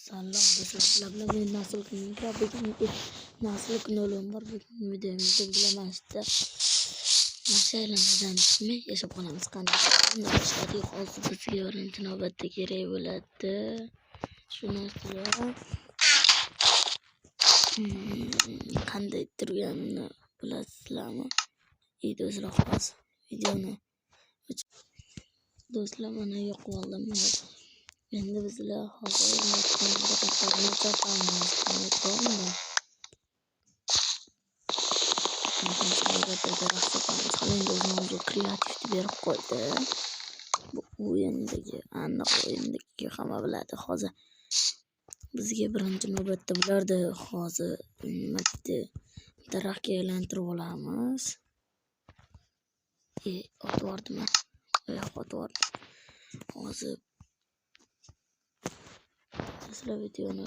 Salom do'stlar, sizlar bilan men Nasl bugungi Nasl kanalım var. Bugungi videomizda bilamazda masalalardan chiqmay yashab qolamiz. Qanday boshladik hozir bizga birinchi navbatda kerak bo'ladi. Shu narsalar qanday turganini bilasizlarmi? Do'stlar, hozir videoni do'stlar mana yoqib oldim. Endi bizlar hozir kreativ berib qo'ydi. Bu o'yindagi aniq o'yindagi hamma biladi. Hozir bizga birinchi navbatda bularni hozir nima deydi, daraxtga aylantirib olamiz. Otvordim. Hozir sizlar videoni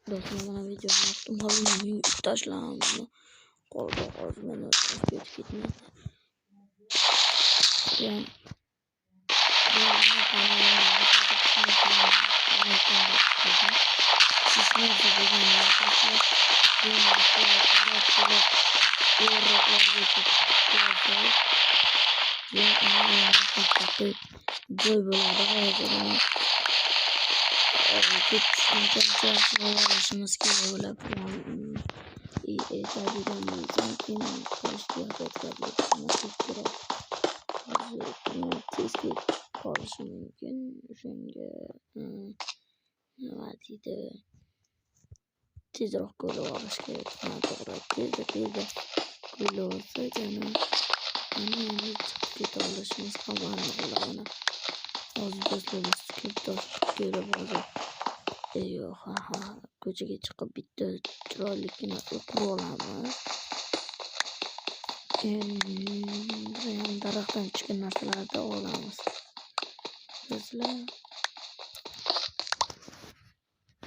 do'stlar mana videoni yoqdim. Hozir tashlamizni qoldi. Hozir meni ketmaydi. Joy bo'ladi hozir. Ketishimiz kerak bo'lib qolishi mumkin. O'shanga nima deydi, tezroq qo'lib olish kerak. To'g'ri, tezda qo'lib olsak endi chiqib keta olishimiz ham aniq bo'ladi. Hozir do'stlar biz kelib hozir ko'chaga chiqib bitta chiroyligina qurib olamiz. Endi daraxtdan chiqqan narsalarni olamiz. Do'stlar